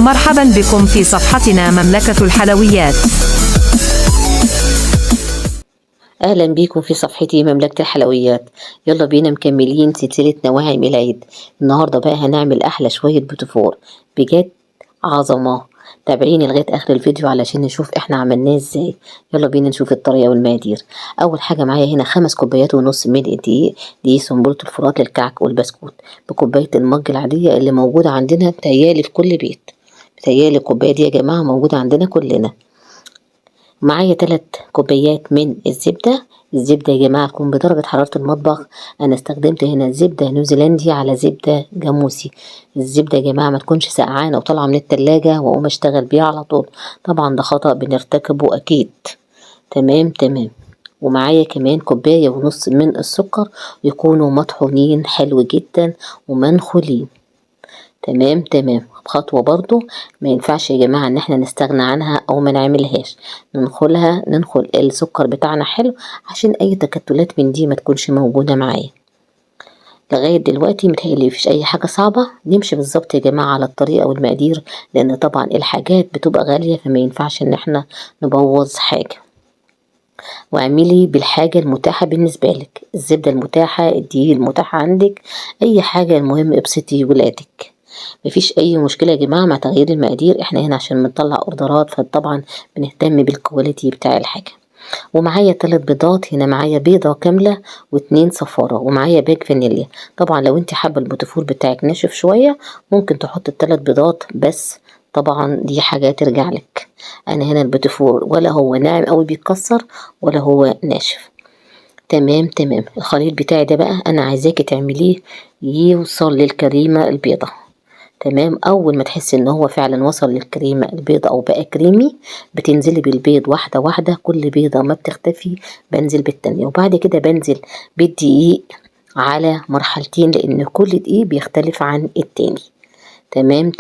مرحبا بكم في صفحتنا مملكة الحلويات. اهلا بيكم في صفحتي مملكة الحلويات. يلا بينا مكملين سلسلة نواعم العيد. النهاردة بقى هنعمل احلى شوية بوتفور بجد عظمة. تابعيني لغاية اخر الفيديو علشان نشوف احنا عملناه ازاي. يلا بينا نشوف الطريقة والمقادير. اول حاجة معايا هنا 5 كوبايات ونص من الدقيق، دي سنبلة الفرات للكعك والبسكوت، بكوباية المج العادية اللي موجودة عندنا بتهيالي في كل بيت. بتهيالي الكوباية دي يا جماعة موجودة عندنا كلنا. معايا 3 كوبايات من الزبدة يا جماعة تكون بدرجة حرارة المطبخ. أنا استخدمت هنا زبدة نيوزيلندي على زبدة جاموسي. الزبدة يا جماعة ما تكونش سقعانة وطالعة من التلاجة وأقوم أشتغل بيها على طول، طبعا ده خطأ بنرتكبه أكيد. تمام. ومعايا كمان كوباية ونص من السكر، يكونوا مطحونين حلو جدا ومنخولين. تمام. خطوة برضو ما ينفعش يا جماعة ان احنا نستغنى عنها او ما نعملهاش، ننخل السكر بتاعنا حلو عشان اي تكتلات من دي ما تكونش موجودة معايا. لغاية دلوقتي متهيألي مفيش اي حاجة صعبة، نمشي بالظبط يا جماعة على الطريقة والمقادير، لان طبعا الحاجات بتبقى غالية فما ينفعش ان احنا نبوظ حاجة. واعملي بالحاجة المتاحة بالنسبة لك، الزبدة المتاحة، الدقيق المتاح عندك، اي حاجة، المهم ابسطي ولادك. مفيش اي مشكلة يا جماعة مع تغيير المقادير، احنا هنا عشان بنطلع اوردرات فطبعا بنهتم بالكواليتي بتاع الحاجة. ومعايا 3 بيضات، هنا معايا بيضة كاملة و2 صفارة، ومعايا باك فانيليا. طبعا لو انت حابة البوتفور بتاعك ناشف شوية ممكن تحط ال3 بيضات بس، طبعا دي حاجة ترجع لك. انا هنا البوتفور ولا هو ناعم قوي بيتكسر ولا هو ناشف. تمام. الخليط بتاعي ده بقى انا عايزاكي تعمليه يوصل للكريمة البيضة. تمام. اول ما تحسي ان هو فعلا وصل للكريمة البيضة او بقى كريمي، بتنزلي بالبيض واحدة واحدة، كل بيضة ما بتختفي بنزل بالتانية، وبعد كده بنزل بالدقيق على مرحلتين لان كل دقيق بيختلف عن التاني. تمام.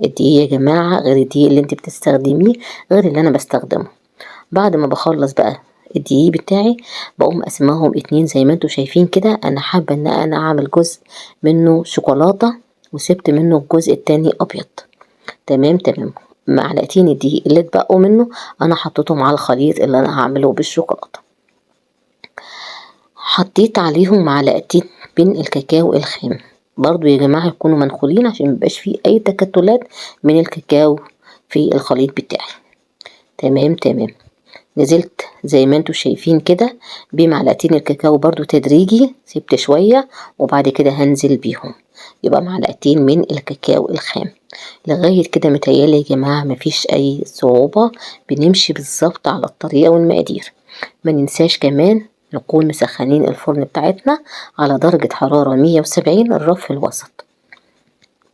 الدقيق يا جماعة غير الدقيق اللي انت بتستخدميه غير اللي انا بستخدمه. بعد ما بخلص بقى الدقيق بتاعي بقوم قسمهم 2 زي ما انتوا شايفين كده. انا حابة ان انا اعمل جزء منه شوكولاتة وسبت منه الجزء التاني ابيض. تمام. معلقتين الدقيق اللي اتبقوا منه انا حطيتهم على الخليط اللي انا هعمله بالشوكولاتة. حطيت عليهم معلقتين من الكاكاو الخام، برضو يا جماعة يكونوا منخولين عشان ميبقاش فيه اي تكتلات من الكاكاو في الخليط بتاعي. تمام. نزلت زي ما انتوا شايفين كده بمعلقتين الكاكاو برضو تدريجي، سبت شوية وبعد كده هنزل بيهم، يبقى معلقتين من الكاكاو الخام. لغاية كده متهيالي يا جماعة مفيش اي صعوبة، بنمشي بالظبط على الطريقة والمقادير. ما ننساش كمان نكون مسخنين الفرن بتاعتنا على درجة حرارة 170 الرف الوسط،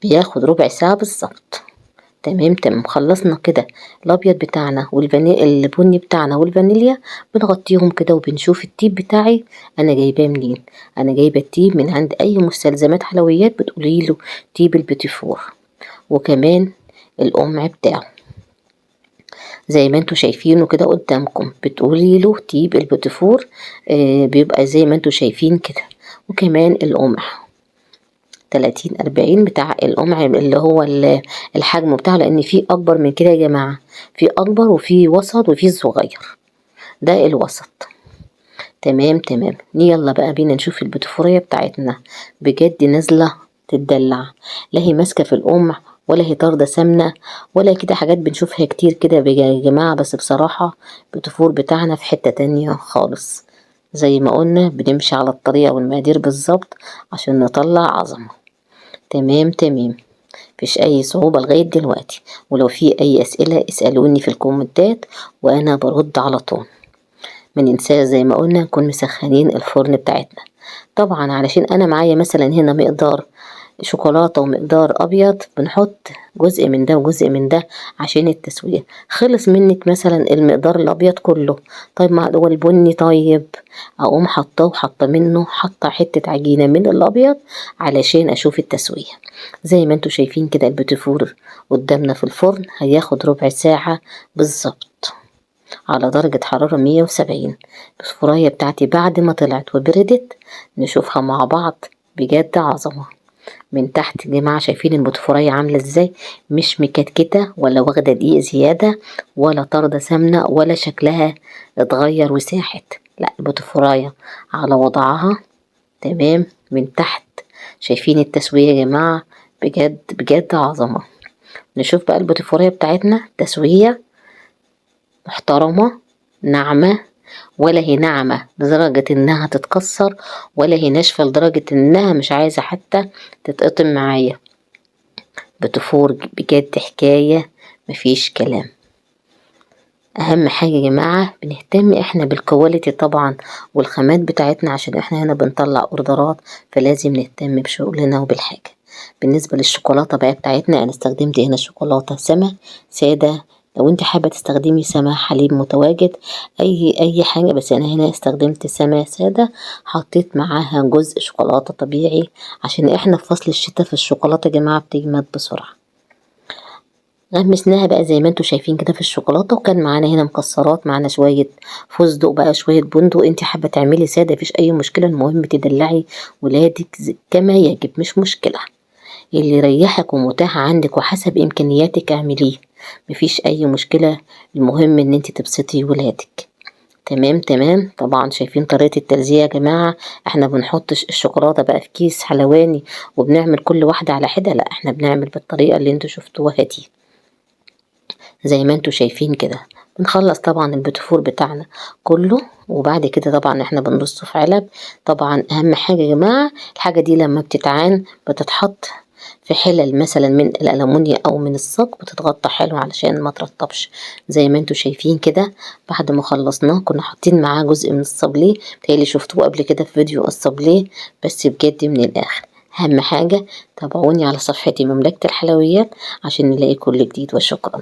بياخد ربع ساعة بالظبط. تمام. خلصنا كده الابيض بتاعنا البني بتاعنا والفانيليا، بنغطيهم كده وبنشوف التيب بتاعي انا جايباه منين. انا جايبه التيب من عند اي مستلزمات حلويات، بتقولي له تيب البيتيفور، وكمان القمع بتاعه زي ما انتوا شايفينه كده قدامكم، بتقولي له تيب البيتيفور. بيبقى زي ما انتوا شايفين كده، وكمان القمع 30-40 بتاع القمع اللي هو الحجم بتاعه، لان في اكبر من كده يا جماعة، في اكبر وفي وسط وفي صغير، ده الوسط. تمام. يلا بقى بينا نشوف البوتفورية بتاعتنا، بجد نازلة تدلع، لا هي ماسكة في القمع ولا هي طاردة سمنة ولا كده حاجات بنشوفها كتير كده يا جماعة. بس بصراحة البوتفور بتاعنا في حتة تانية خالص، زي ما قلنا بنمشي على الطريقة والمقادير بالظبط عشان نطلع عظمة. تمام. مفيش اي صعوبة لغاية دلوقتي، ولو في اي اسئلة اسألوني في الكومنتات وانا برد على طول. ما ننساش زي ما قلنا نكون مسخنين الفرن بتاعتنا. طبعا علشان انا معايا مثلا هنا مقدار شوكولاتة ومقدار ابيض، بنحط جزء من ده وجزء من ده عشان التسوية. خلص منك مثلا المقدار الابيض كله، طيب ما هو البني، طيب اقوم حاطه منه، حاطه حتة عجينة من الابيض علشان اشوف التسوية. زي ما انتوا شايفين كده البوتفور قدامنا في الفرن هياخد ربع ساعة بالظبط على درجة حرارة 170. الفراية بتاعتي بعد ما طلعت وبردت نشوفها مع بعض، بجد عظمة. من تحت يا جماعة شايفين البوتفورية عاملة ازاي؟ مش مكتكتة ولا واخدة دقيق زيادة ولا طاردة سمنة ولا شكلها اتغير وساحت، لا البوتفورية على وضعها تمام من تحت. شايفين التسوية يا جماعة؟ بجد بجد عظمة. نشوف بقى البوتفورية بتاعتنا، تسوية محترمة ناعمة، ولا هي ناعمة لدرجة انها تتكسر ولا هي ناشفة لدرجة انها مش عايزة حتى تتقطم معايا. بتفور بجد حكاية مفيش كلام. اهم حاجة يا جماعة بنهتم احنا بالكواليتي طبعا والخامات بتاعتنا، عشان احنا هنا بنطلع اوردرات فلازم نهتم بشغلنا وبالحاجة. بالنسبة للشوكولاتة بقى بتاعتنا انا استخدمت هنا شوكولاتة سما سادة، لو انت حابة تستخدمي سما حليب متواجد اي حاجة، بس انا هنا استخدمت سما سادة. حطيت معاها جزء شوكولاتة طبيعي عشان احنا في فصل الشتاء، في الشوكولاتة يا جماعة بتجمد بسرعة. غمسناها بقى زي ما انتوا شايفين كده في الشوكولاته، وكان معانا هنا مكسرات، معانا شويه فستق بقى شويه بندق. انت حابه تعملي ساده مفيش اي مشكله، المهم تدلعي ولادك كما يجب مش مشكله، اللي يريحك ومتاح عندك وحسب امكانياتك اعمليه مفيش اي مشكله، المهم ان انت تبسطي ولادك. تمام تمام. طبعا شايفين طريقه التلزيق يا جماعه، احنا بنحطش الشوكولاته بقى في كيس حلواني وبنعمل كل واحده على حده، لا احنا بنعمل بالطريقه اللي انتوا شفتوها دي زي ما انتوا شايفين كده. بنخلص طبعا البتفور بتاعنا كله، وبعد كده طبعا احنا بنرصه في علب. طبعا اهم حاجة يا جماعة الحاجة دي لما بتتعان بتتحط في حلل مثلا من الألمونيا او من الصاج، بتتغطى حلو علشان ما ترطبش زي ما انتوا شايفين كده. بعد ما خلصناه كنا حاطين معاه جزء من الصابليه، بتهيألي شفتوه قبل كده في فيديو الصابليه، بس بجد من الآخر. أهم حاجة تابعوني على صفحتي مملكة الحلويات عشان نلاقي كل جديد، وشكرا.